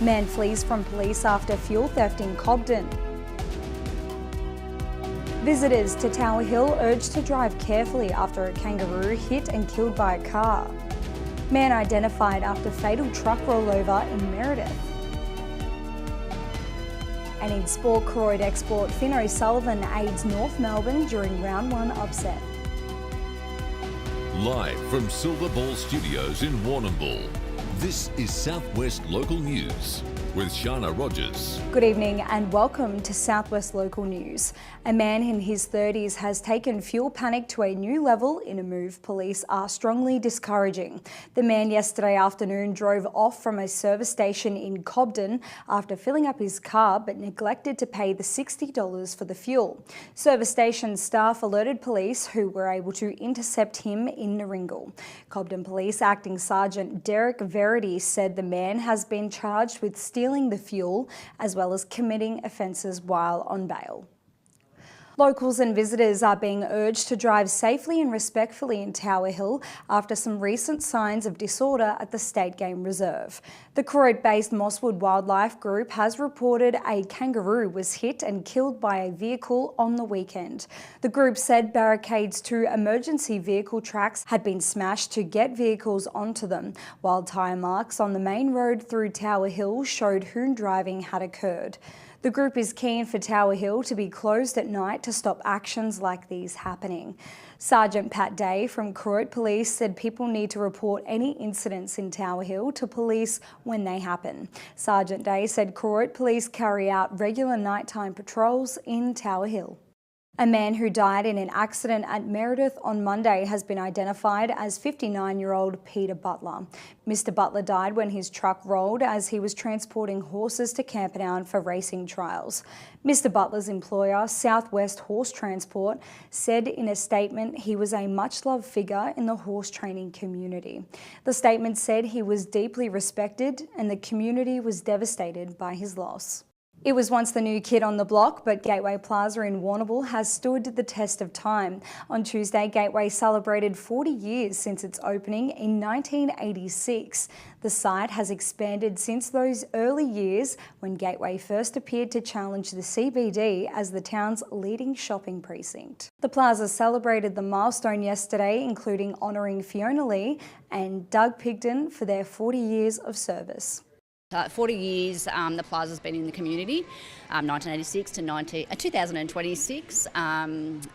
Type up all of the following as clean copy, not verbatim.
Man flees from police after fuel theft in Cobden. Visitors to Tower Hill urged to drive carefully after a kangaroo hit and killed by a car. Man identified after fatal truck rollover in Meredith. And in sport, Croyd export Finn O'Sullivan aids North Melbourne during round 1 upset. Live from Silver Ball Studios in Warrnambool, this is Southwest Local News with Sharna Rogers. Good evening and welcome to Southwest Local News. A man in his 30s has taken fuel panic to a new level in a move police are strongly discouraging. The man yesterday afternoon drove off from a service station in Cobden after filling up his car but neglected to pay the $60 for the fuel. Service station staff alerted police who were able to intercept him in Naringal. Cobden Police Acting Sergeant Derek Verity said the man has been charged with stealing the fuel as well as committing offences while on bail. Locals and visitors are being urged to drive safely and respectfully in Tower Hill after some recent signs of disorder at the State Game Reserve. The Croyd-based Mosswood Wildlife Group has reported a kangaroo was hit and killed by a vehicle on the weekend. The group said barricades to emergency vehicle tracks had been smashed to get vehicles onto them, while tyre marks on the main road through Tower Hill showed hoon driving had occurred. The group is keen for Tower Hill to be closed at night to stop actions like these happening. Sergeant Pat Day from Croyd Police said people need to report any incidents in Tower Hill to police when they happen. Sergeant Day said Croyd Police carry out regular nighttime patrols in Tower Hill. A man who died in an accident at Meredith on Monday has been identified as 59-year-old Peter Butler. Mr. Butler died when his truck rolled as he was transporting horses to Camperdown for racing trials. Mr. Butler's employer, Southwest Horse Transport, said in a statement he was a much-loved figure in the horse training community. The statement said he was deeply respected and the community was devastated by his loss. It was once the new kid on the block, but Gateway Plaza in Warrnambool has stood the test of time. On Tuesday, Gateway celebrated 40 years since its opening in 1986. The site has expanded since those early years when Gateway first appeared to challenge the CBD as the town's leading shopping precinct. The plaza celebrated the milestone yesterday, including honouring Fiona Lee and Doug Pigden for their 40 years of service. 40 years the plaza's been in the community, 1986 to 2026.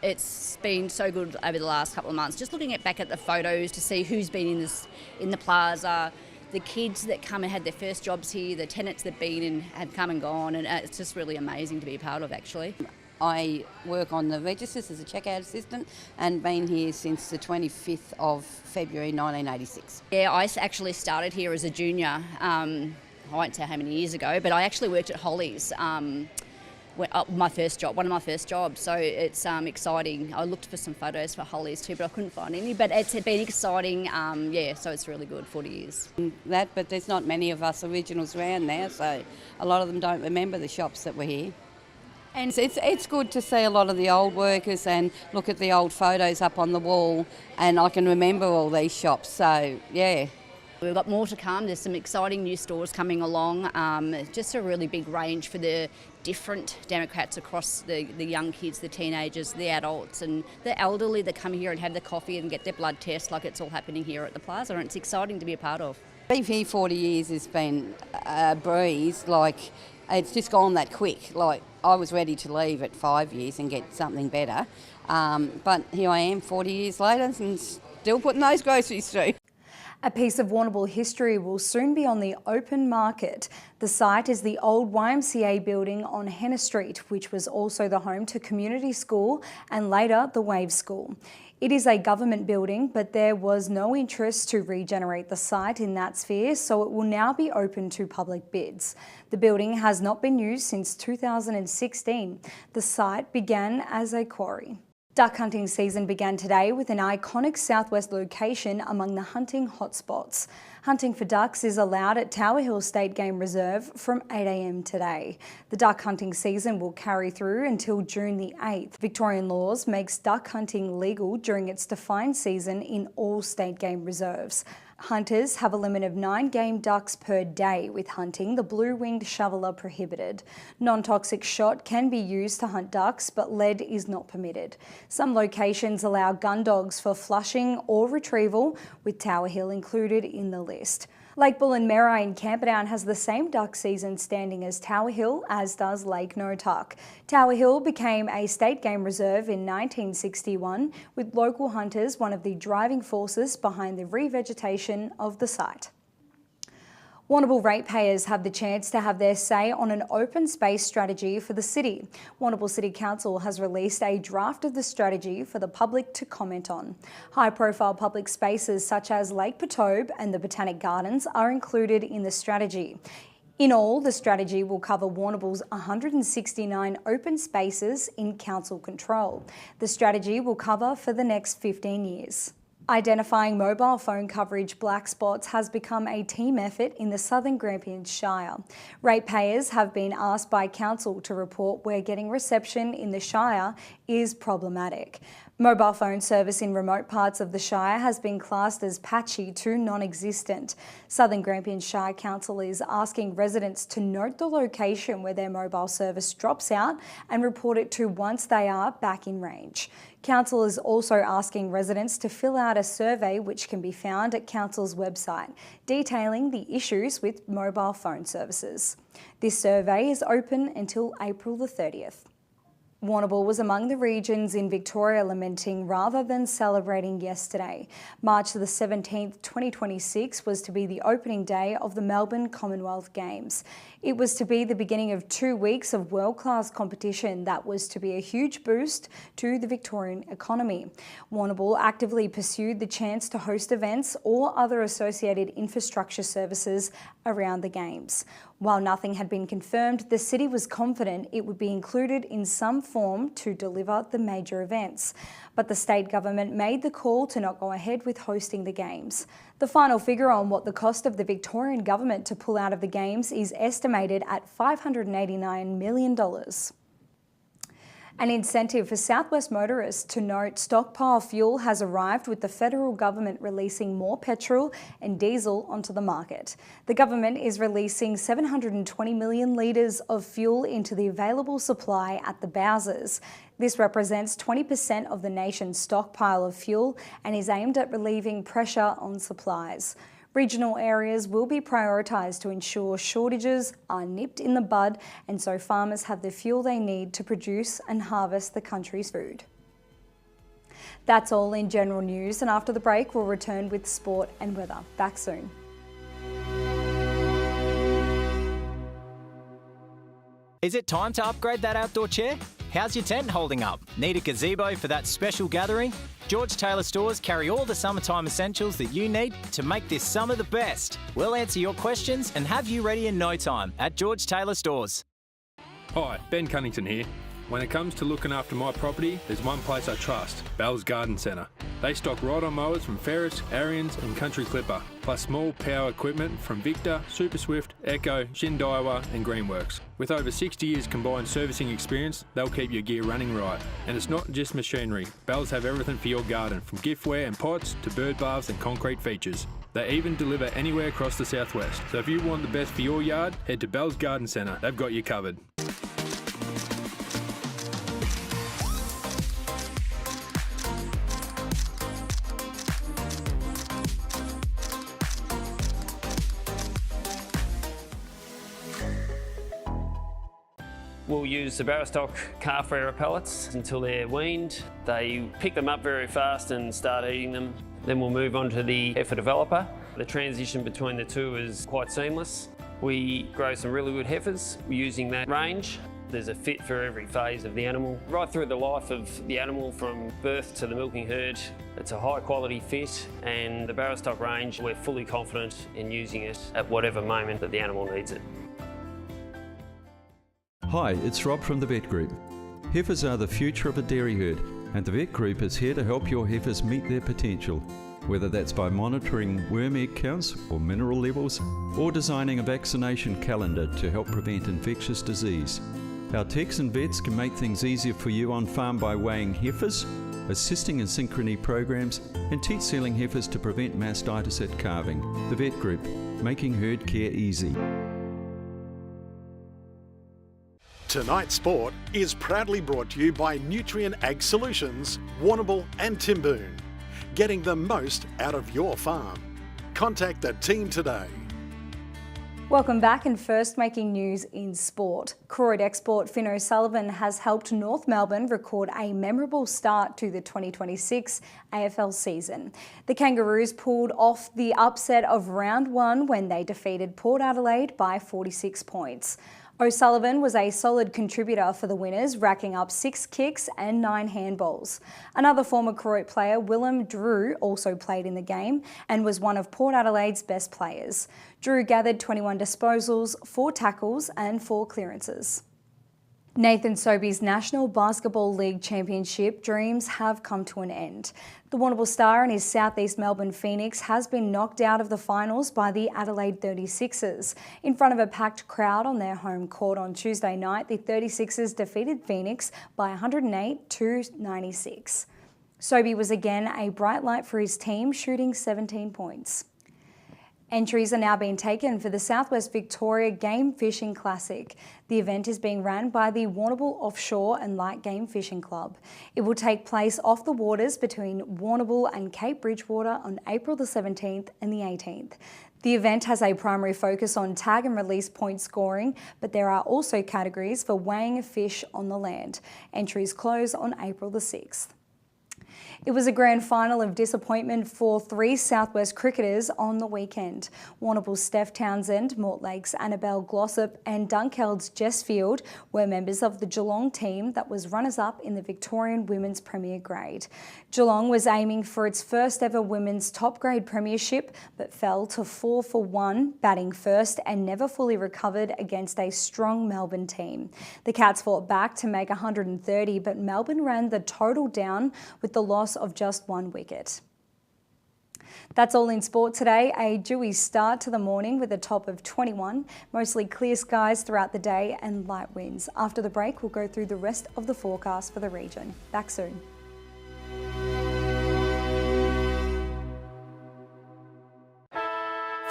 It's been so good over the last couple of months. Just looking back at the photos to see who's been in the plaza, the kids that come and had their first jobs here, the tenants that been and have come and gone, and it's just really amazing to be a part of actually. I work on the registers as a checkout assistant and been here since the 25th of February 1986. Yeah, I actually started here as a junior. I won't say how many years ago, but I actually worked at Holly's, one of my first jobs, so it's exciting. I looked for some photos for Holly's too, but I couldn't find any, but it's been exciting, yeah, so it's really good, 40 years. But there's not many of us originals around now, so a lot of them don't remember the shops that were here. And it's good to see a lot of the old workers and look at the old photos up on the wall, and I can remember all these shops, so yeah. We've got more to come. There's some exciting new stores coming along. Just a really big range for the different democrats across the young kids, the teenagers, the adults and the elderly that come here and have the coffee and get their blood tests like it's all happening here at the plaza, and it's exciting to be a part of. Being here 40 years has been a breeze, like it's just gone that quick. Like I was ready to leave at 5 years and get something better, but here I am 40 years later and still putting those groceries through. A piece of Warrnambool history will soon be on the open market. The site is the old YMCA building on Henna Street, which was also the home to Community School and later the Wave School. It is a government building, but there was no interest to regenerate the site in that sphere, so it will now be open to public bids. The building has not been used since 2016. The site began as a quarry. Duck hunting season began today with an iconic southwest location among the hunting hotspots. Hunting for ducks is allowed at Tower Hill State Game Reserve from 8 a.m. today. The duck hunting season will carry through until June the 8th. Victorian laws makes duck hunting legal during its defined season in all state game reserves. Hunters have a limit of 9 game ducks per day, with hunting the blue-winged shoveler prohibited. Non-toxic shot can be used to hunt ducks, but lead is not permitted. Some locations allow gun dogs for flushing or retrieval, with Tower Hill included in the list. Lake Bullen-Merri in Camperdown has the same duck season standing as Tower Hill, as does Lake Notuck. Tower Hill became a state game reserve in 1961, with local hunters one of the driving forces behind the revegetation of the site. Warrnambool ratepayers have the chance to have their say on an open space strategy for the city. Warrnambool City Council has released a draft of the strategy for the public to comment on. High-profile public spaces such as Lake Potobe and the Botanic Gardens are included in the strategy. In all, the strategy will cover Warrnambool's 169 open spaces in council control. The strategy will cover for the next 15 years. Identifying mobile phone coverage black spots has become a team effort in the Southern Grampians Shire. Ratepayers have been asked by council to report where getting reception in the Shire is problematic. Mobile phone service in remote parts of the Shire has been classed as patchy to non-existent. Southern Grampians Shire Council is asking residents to note the location where their mobile service drops out and report it to once they are back in range. Council is also asking residents to fill out a survey which can be found at Council's website, detailing the issues with mobile phone services. This survey is open until April the 30th. Warrnambool was among the regions in Victoria lamenting rather than celebrating yesterday. March the 17th, 2026 was to be the opening day of the Melbourne Commonwealth Games. It was to be the beginning of 2 weeks of world-class competition that was to be a huge boost to the Victorian economy. Warrnambool actively pursued the chance to host events or other associated infrastructure services around the Games. While nothing had been confirmed, the city was confident it would be included in some form to deliver the major events. But the state government made the call to not go ahead with hosting the Games. The final figure on what the cost of the Victorian government to pull out of the Games is estimated at $589 million. An incentive for Southwest motorists to note stockpile fuel has arrived, with the federal government releasing more petrol and diesel onto the market. The government is releasing 720 million litres of fuel into the available supply at the Bowsers. This represents 20% of the nation's stockpile of fuel and is aimed at relieving pressure on supplies. Regional areas will be prioritised to ensure shortages are nipped in the bud, and so farmers have the fuel they need to produce and harvest the country's food. That's all in general news, and after the break we'll return with sport and weather. Back soon. Is it time to upgrade that outdoor chair? How's your tent holding up? Need a gazebo for that special gathering? George Taylor Stores carry all the summertime essentials that you need to make this summer the best. We'll answer your questions and have you ready in no time at George Taylor Stores. Hi, Ben Cunnington here. When it comes to looking after my property, there's one place I trust, Bell's Garden Centre. They stock ride-on mowers from Ferris, Ariens and Country Clipper, plus small power equipment from Victor, Super Swift, Echo, Shindaiwa and Greenworks. With over 60 years combined servicing experience, they'll keep your gear running right. And it's not just machinery. Bells have everything for your garden, from giftware and pots to bird baths and concrete features. They even deliver anywhere across the southwest. So if you want the best for your yard, head to Bell's Garden Centre. They've got you covered. We'll use the Barrow-stock calf rearer pellets until they're weaned. They pick them up very fast and start eating them. Then we'll move on to the heifer developer. The transition between the two is quite seamless. We grow some really good heifers using that range. There's a fit for every phase of the animal. Right through the life of the animal from birth to the milking herd, it's a high quality fit, and the Barrow-stock range, we're fully confident in using it at whatever moment that the animal needs it. Hi, it's Rob from the Vet Group. Heifers are the future of a dairy herd, and the Vet Group is here to help your heifers meet their potential, whether that's by monitoring worm egg counts or mineral levels, or designing a vaccination calendar to help prevent infectious disease. Our techs and vets can make things easier for you on farm by weighing heifers, assisting in synchrony programs, and teat sealing heifers to prevent mastitis at calving. The Vet Group, making herd care easy. Tonight's sport is proudly brought to you by Nutrient Ag Solutions, Warrnambool and Timboon. Getting the most out of your farm. Contact the team today. Welcome back, and first making news in sport. Croyd export Finn O'Sullivan has helped North Melbourne record a memorable start to the 2026 AFL season. The Kangaroos pulled off the upset of round one when they defeated Port Adelaide by 46 points. O'Sullivan was a solid contributor for the winners, racking up 6 kicks and 9 handballs. Another former Croyd player, Willem Drew, also played in the game and was one of Port Adelaide's best players. Drew gathered 21 disposals, 4 tackles and 4 clearances. Nathan Sobey's National Basketball League Championship dreams have come to an end. The Warrnambool Star and his South East Melbourne Phoenix has been knocked out of the finals by the Adelaide 36ers. In front of a packed crowd on their home court on Tuesday night, the 36ers defeated Phoenix by 108-96. Sobey was again a bright light for his team, shooting 17 points. Entries are now being taken for the Southwest Victoria Game Fishing Classic. The event is being run by the Warrnambool Offshore and Light Game Fishing Club. It will take place off the waters between Warrnambool and Cape Bridgewater on April the 17th and the 18th. The event has a primary focus on tag and release point scoring, but there are also categories for weighing a fish on the land. Entries close on April the 6th. It was a grand final of disappointment for 3 Southwest cricketers on the weekend. Warrnambool's Steph Townsend, Mortlake's Annabelle Glossop and Dunkeld's Jess Field were members of the Geelong team that was runners-up in the Victorian Women's Premier Grade. Geelong was aiming for its first ever women's top grade premiership, but fell to 4 for 1, batting first and never fully recovered against a strong Melbourne team. The Cats fought back to make 130, but Melbourne ran the total down with the loss of just 1 wicket. That's all in sport today. A dewy start to the morning with a top of 21, mostly clear skies throughout the day and light winds. After the break, we'll go through the rest of the forecast for the region. Back soon.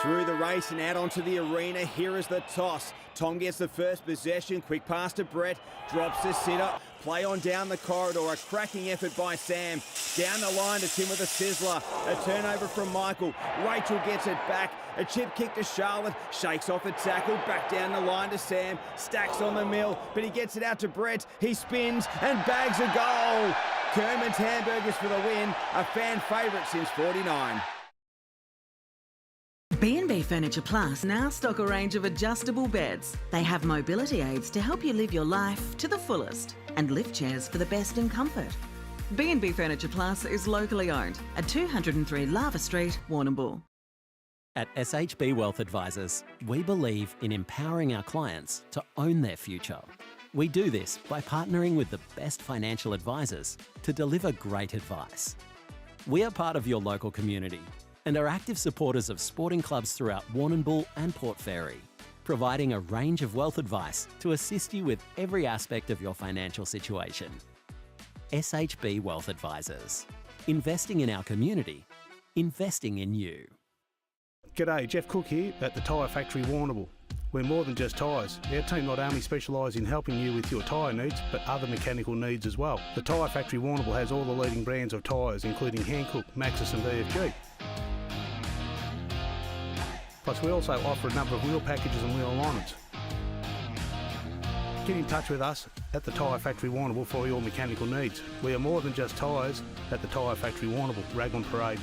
Through the race and out onto the arena, here is the toss. Tom gets the first possession, quick pass to Brett, drops the sitter, play on down the corridor, a cracking effort by Sam. Down the line to Tim with a sizzler, a turnover from Michael. Rachel gets it back, a chip kick to Charlotte, shakes off a tackle, back down the line to Sam, stacks on the mill, but he gets it out to Brett, he spins and bags a goal. Kerman's Hamburgers for the win, a fan favourite since 49. B&B Furniture Plus now stock a range of adjustable beds. They have mobility aids to help you live your life to the fullest and lift chairs for the best in comfort. B&B Furniture Plus is locally owned at 203 Lava Street, Warrnambool. At SHB Wealth Advisors, we believe in empowering our clients to own their future. We do this by partnering with the best financial advisors to deliver great advice. We are part of your local community and are active supporters of sporting clubs throughout Warrnambool and Port Fairy, providing a range of wealth advice to assist you with every aspect of your financial situation. SHB Wealth Advisors. Investing in our community, investing in you. G'day, Jeff Cook here at the Tyre Factory Warrnambool. We're more than just tyres. Our team not only specialise in helping you with your tyre needs, but other mechanical needs as well. The Tyre Factory Warrnambool has all the leading brands of tyres, including Hankook, Maxxis and VFG. Plus we also offer a number of wheel packages and wheel alignments. Get in touch with us at the Tyre Factory Warrnambool for your mechanical needs. We are more than just tyres at the Tyre Factory Warrnambool, Raglan Parade.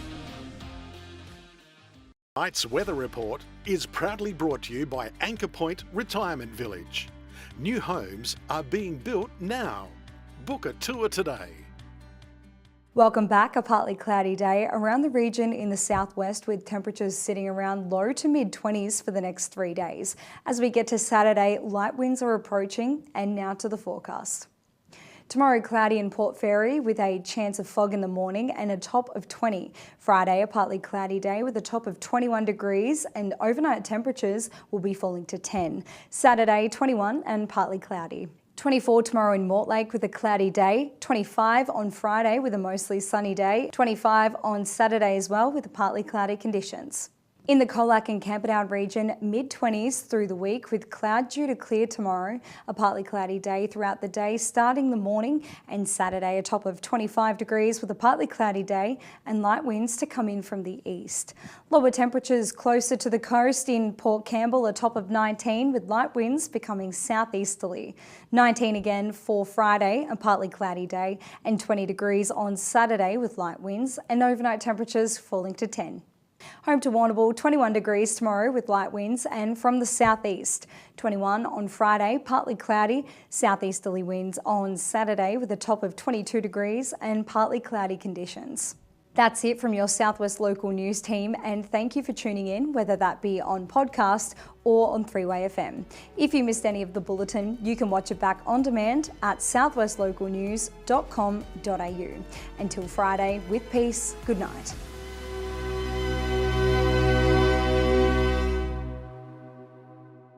Tonight's weather report is proudly brought to you by Anchor Point Retirement Village. New homes are being built now. Book a tour today. Welcome back. A partly cloudy day around the region in the southwest with temperatures sitting around low to mid 20s for the next 3 days. As we get to Saturday, light winds are approaching, and now to the forecast. Tomorrow, cloudy in Port Fairy with a chance of fog in the morning and a top of 20. Friday, a partly cloudy day with a top of 21 degrees and overnight temperatures will be falling to 10. Saturday, 21 and partly cloudy. 24 tomorrow in Mortlake with a cloudy day, 25 on Friday with a mostly sunny day, 25 on Saturday as well with partly cloudy conditions. In the Colac and Camperdown region, mid-20s through the week with cloud due to clear tomorrow, a partly cloudy day throughout the day starting the morning, and Saturday a top of 25 degrees with a partly cloudy day and light winds to come in from the east. Lower temperatures closer to the coast in Port Campbell, a top of 19 with light winds becoming southeasterly. 19 again for Friday, a partly cloudy day, and 20 degrees on Saturday with light winds and overnight temperatures falling to 10. Home to Warrnambool, 21 degrees tomorrow with light winds and from the southeast. 21 on Friday, partly cloudy, southeasterly winds on Saturday with a top of 22 degrees and partly cloudy conditions. That's it from your Southwest Local News team, and thank you for tuning in, whether that be on podcast or on 3-Way FM. If you missed any of the bulletin, you can watch it back on demand at southwestlocalnews.com.au. Until Friday, with peace, good night.